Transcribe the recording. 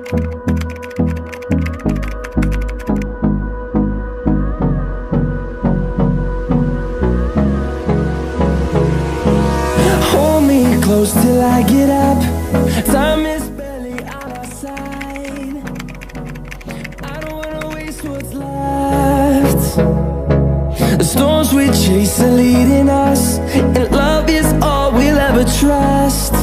Hold me close till I get up. Time is barely on our side. I don't wanna waste what's left. The storms we chase are leading us, and love is all we'll ever trust.